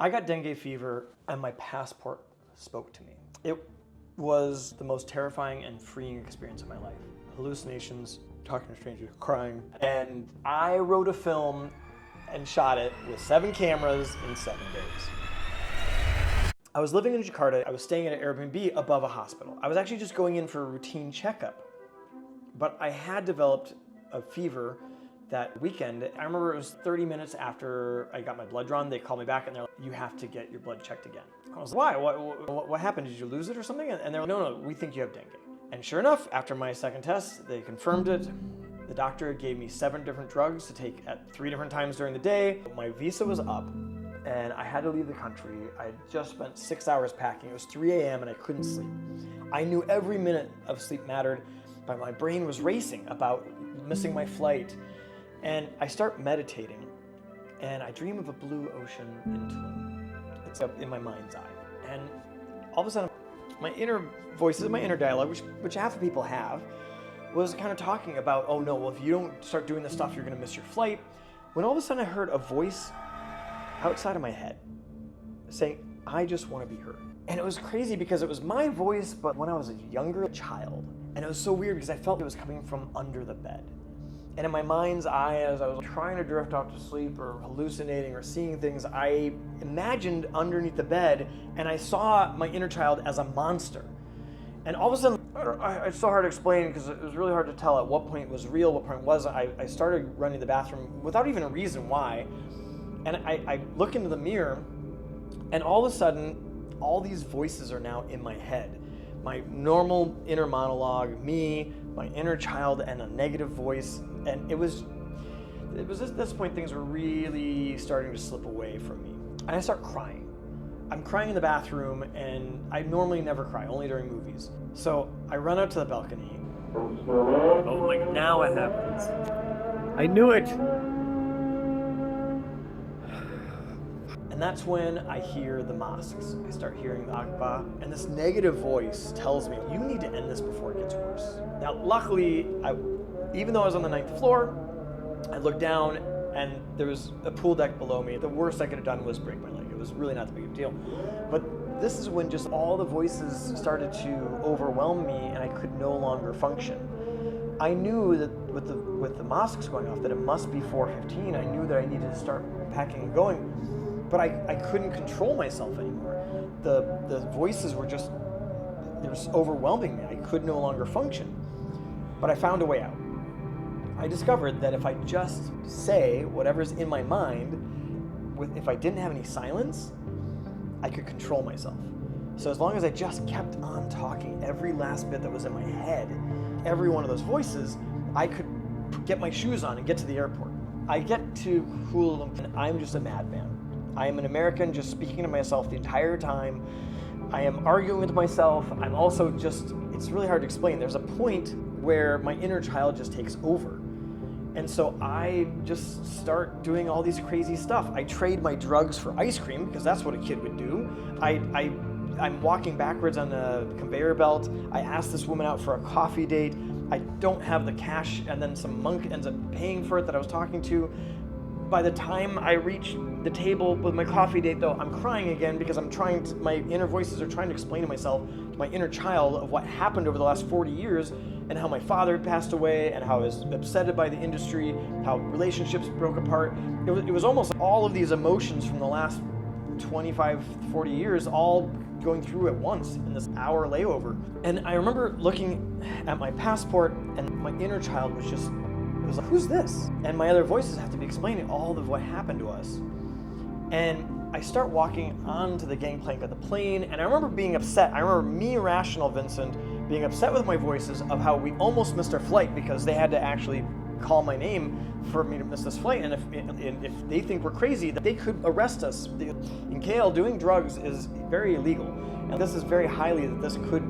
I got dengue fever and my passport spoke to me. It was the most terrifying and freeing experience of my life. Hallucinations, talking to strangers, crying. And I wrote a film and shot it with 7 cameras in 7 days. I was living in Jakarta. I was staying at an Airbnb above a hospital. I was actually just going in for a routine checkup. But I had developed a fever that weekend. I remember it was 30 minutes after I got my blood drawn. They called me back and they're like, you have to get your blood checked again. I was like, why? What happened? Did you lose it or something? And they're like, no, we think you have dengue. And sure enough, after my second test, they confirmed it. The doctor gave me 7 different drugs to take at 3 different times during the day. My visa was up and I had to leave the country. I had just spent 6 hours packing. It was 3 a.m. and I couldn't sleep. I knew every minute of sleep mattered, but my brain was racing about missing my flight. And I start meditating and I dream of a blue ocean in Tulum. It's up in my mind's eye. And all of a sudden, my inner voices, my inner dialogue, which half the people have, was kind of talking about, oh no, well, if you don't start doing this stuff, you're gonna miss your flight. When all of a sudden I heard a voice outside of my head saying, I just wanna be heard. And it was crazy because it was my voice, but when I was a younger child. And it was so weird because I felt it was coming from under the bed. And in my mind's eye, as I was trying to drift off to sleep or hallucinating or seeing things, I imagined underneath the bed and I saw my inner child as a monster. And all of a sudden, it's so hard to explain because it was really hard to tell at what point it was real, what point wasn't. I started running the bathroom without even a reason why. And I look into the mirror and all of a sudden, all these voices are now in my head. My normal inner monologue, me, my inner child, and a negative voice. And it was at this point things were really starting to slip away from me. And I start crying. I'm crying in the bathroom, and I normally never cry, only during movies. So I run out to the balcony. Oh my God, now it happens. I knew it. And that's when I hear the mosques. I start hearing the Akbar, and this negative voice tells me, you need to end this before it gets worse. Now, luckily, even though I was on the 9th floor, I looked down and there was a pool deck below me. The worst I could have done was break my leg. It was really not that big of a deal. But this is when just all the voices started to overwhelm me and I could no longer function. I knew that with the mosques going off that it must be 4:15. I knew that I needed to start packing and going. But I couldn't control myself anymore. The voices were just, they were overwhelming me. I could no longer function. But I found a way out. I discovered that if I just say whatever's in my mind, if I didn't have any silence, I could control myself. So as long as I just kept on talking every last bit that was in my head, every one of those voices, I could get my shoes on and get to the airport. I get to Kuala Lumpur and I'm just a madman. I am an American just speaking to myself the entire time. I am arguing with myself. I'm also just, it's really hard to explain. There's a point where my inner child just takes over. And so I just start doing all these crazy stuff. I trade my drugs for ice cream because that's what a kid would do. I'm walking backwards on the conveyor belt. I ask this woman out for a coffee date. I don't have the cash, and then some monk ends up paying for it that I was talking to. By the time I reach the table with my coffee date, though, I'm crying again because my inner voices are trying to explain to myself, to my inner child, of what happened over the last 40 years and how my father had passed away and how I was upset by the industry, how relationships broke apart. It was almost all of these emotions from the last 25, 40 years all going through at once in this hour layover. And I remember looking at my passport and my inner child was like, who's this? And my other voices have to be explaining all of what happened to us. And I start walking onto the gangplank of the plane, and I remember being upset. I remember me, rational Vincent, being upset with my voices of how we almost missed our flight because they had to actually call my name for me to miss this flight. And if they think we're crazy, that they could arrest us. In KL, doing drugs is very illegal. And this is very highly that this could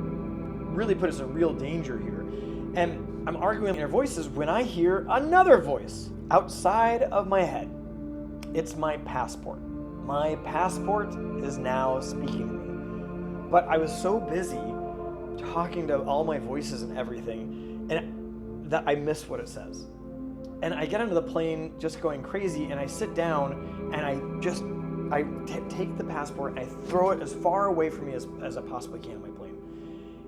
really put us in real danger here. And I'm arguing with inner voices when I hear another voice outside of my head. It's my passport. My passport is now speaking to me. But I was so busy talking to all my voices and everything, and that I missed what it says. And I get onto the plane just going crazy, and I sit down and I take the passport and I throw it as far away from me as I possibly can on my plane.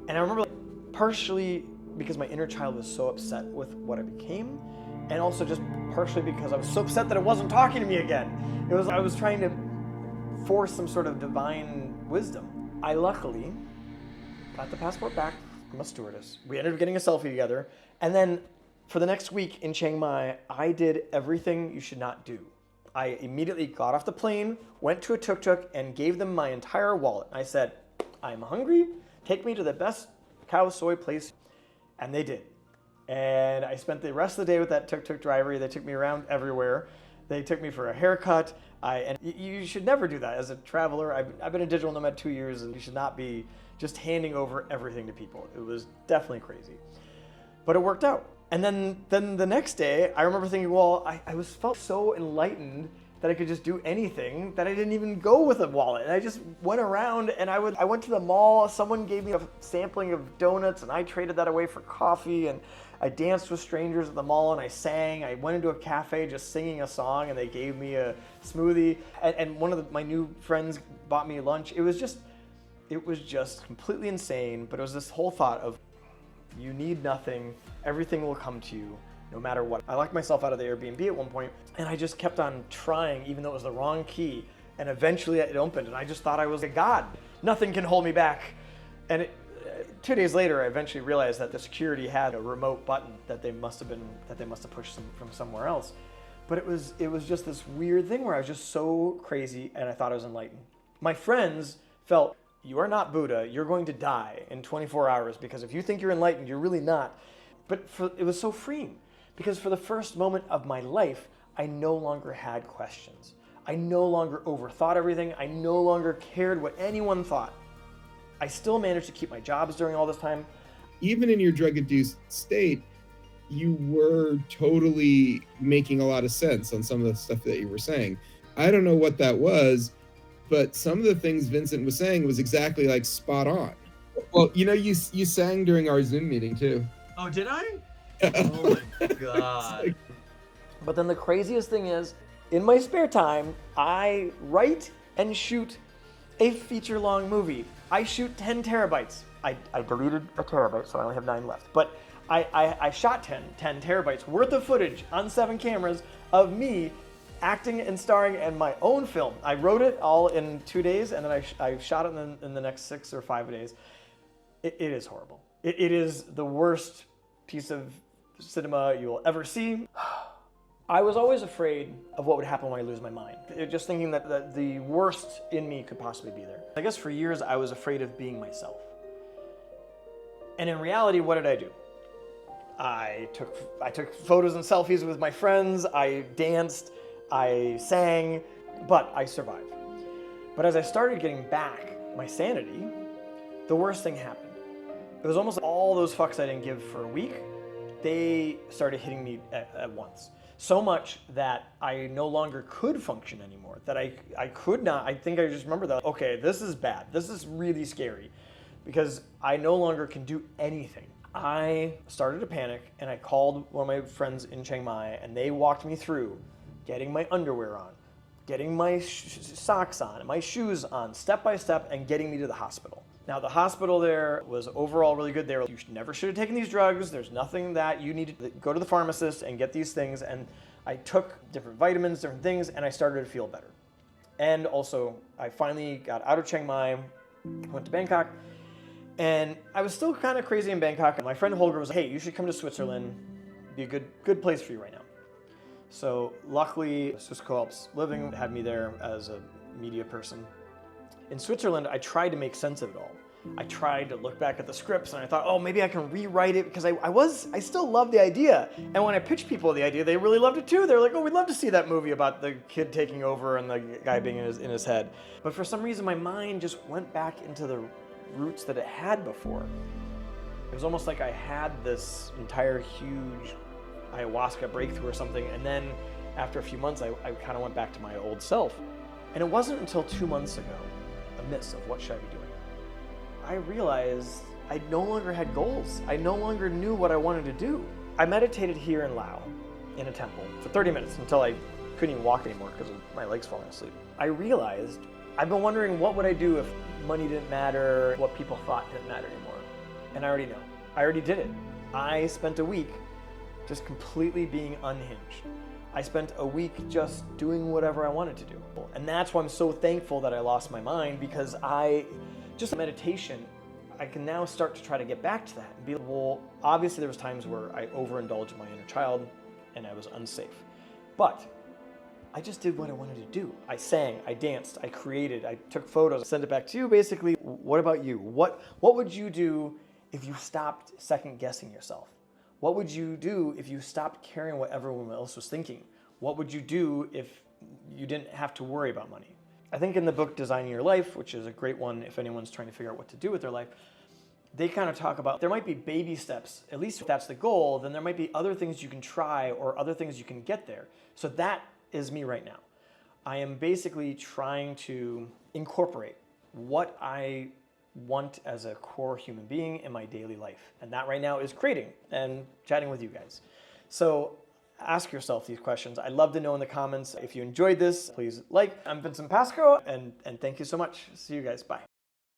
And I remember, like, partially because my inner child was so upset with what I became, and also just partially because I was so upset that it wasn't talking to me again. I was trying to force some sort of divine wisdom. I luckily got the passport back from a stewardess. We ended up getting a selfie together, and then for the next week in Chiang Mai, I did everything you should not do. I immediately got off the plane, went to a tuk-tuk, and gave them my entire wallet. I said, I'm hungry, take me to the best khao soi place. And they did. And I spent the rest of the day with that tuk-tuk driver. They took me around everywhere. They took me for a haircut. And you should never do that as a traveler. I've been a digital nomad 2 years, and you should not be just handing over everything to people. It was definitely crazy. But it worked out. And then the next day, I remember thinking, well, I felt so enlightened that I could just do anything, that I didn't even go with a wallet. And I just went around, and I went to the mall. Someone gave me a sampling of donuts, and I traded that away for coffee. And I danced with strangers at the mall, and I sang. I went into a cafe just singing a song, and they gave me a smoothie. And one of my new friends bought me lunch. It was just completely insane. But it was this whole thought of, you need nothing. Everything will come to you, no matter what. I locked myself out of the Airbnb at one point, and I just kept on trying, even though it was the wrong key. And eventually it opened, and I just thought I was a god. Nothing can hold me back. And 2 days later, I eventually realized that the security had a remote button that they must have pushed from somewhere else. But it was just this weird thing where I was just so crazy, and I thought I was enlightened. My friends felt, you are not Buddha. You're going to die in 24 hours, because if you think you're enlightened, you're really not. But it was so freeing, because for the first moment of my life, I no longer had questions. I no longer overthought everything. I no longer cared what anyone thought. I still managed to keep my jobs during all this time. Even in your drug-induced state, you were totally making a lot of sense on some of the stuff that you were saying. I don't know what that was, but some of the things Vincent was saying was exactly like spot on. Well, you sang during our Zoom meeting too. Oh, did I? Oh my God. But then the craziest thing is, in my spare time, I write and shoot a feature-long movie. I shoot 10 terabytes. I deleted a terabyte, so I only have 9 left. But I shot 10 terabytes worth of footage on 7 cameras of me acting and starring in my own film. I wrote it all in 2 days, and then I shot it in the next 6 or 5 days. It is horrible. It is the worst piece of cinema you will ever see. I was always afraid of what would happen when I lose my mind. Just thinking that the worst in me could possibly be there. I guess for years I was afraid of being myself. And in reality, what did I do? I took photos and selfies with my friends, I danced, I sang, but I survived. But as I started getting back my sanity, the worst thing happened. It was almost all those fucks I didn't give for a week, they started hitting me at once. So much that I no longer could function anymore, that I could not. I think I just remember that, okay, this is bad. This is really scary, because I no longer can do anything. I started to panic, and I called one of my friends in Chiang Mai, and they walked me through getting my underwear on, getting my socks on, my shoes on, step by step, and getting me to the hospital. Now, the hospital there was overall really good. They were like, you never should have taken these drugs. There's nothing that you need to go to the pharmacist and get these things. And I took different vitamins, different things, and I started to feel better. And also, I finally got out of Chiang Mai, went to Bangkok, and I was still kind of crazy in Bangkok. And my friend Holger was like, hey, you should come to Switzerland. It'd be a good place for you right now. So luckily, Swiss Co-op's Living had me there as a media person. In Switzerland, I tried to make sense of it all. I tried to look back at the scripts, and I thought, oh, maybe I can rewrite it, because I still loved the idea. And when I pitched people the idea, they really loved it too. They're like, oh, we'd love to see that movie about the kid taking over and the guy being in his head. But for some reason, my mind just went back into the roots that it had before. It was almost like I had this entire huge ayahuasca breakthrough or something, and then after a few months, I kind of went back to my old self. And it wasn't until 2 months ago, amidst of what should I be doing, I realized I no longer had goals. I no longer knew what I wanted to do. I meditated here in Laos in a temple for 30 minutes until I couldn't even walk anymore because of my legs falling asleep. I realized I've been wondering what would I do if money didn't matter, what people thought didn't matter anymore. And I already know. I already did it. I spent a week just completely being unhinged. I spent a week just doing whatever I wanted to do. And that's why I'm so thankful that I lost my mind, because just meditation, I can now start to try to get back to that and be, well, obviously there was times where I overindulged my inner child and I was unsafe. But I just did what I wanted to do. I sang, I danced, I created, I took photos, I sent it back to you basically. What about you? What would you do if you stopped second guessing yourself? What would you do if you stopped caring what everyone else was thinking? What would you do if you didn't have to worry about money? I think in the book Designing Your Life, which is a great one if anyone's trying to figure out what to do with their life, they kind of talk about there might be baby steps. At least if that's the goal, then there might be other things you can try or other things you can get there. So that is me right now. I am basically trying to incorporate what I want as a core human being in my daily life. And that right now is creating and chatting with you guys. So ask yourself these questions. I'd love to know in the comments. If you enjoyed this, please like. I'm Vincent Pasco, and thank you so much. See you guys. Bye.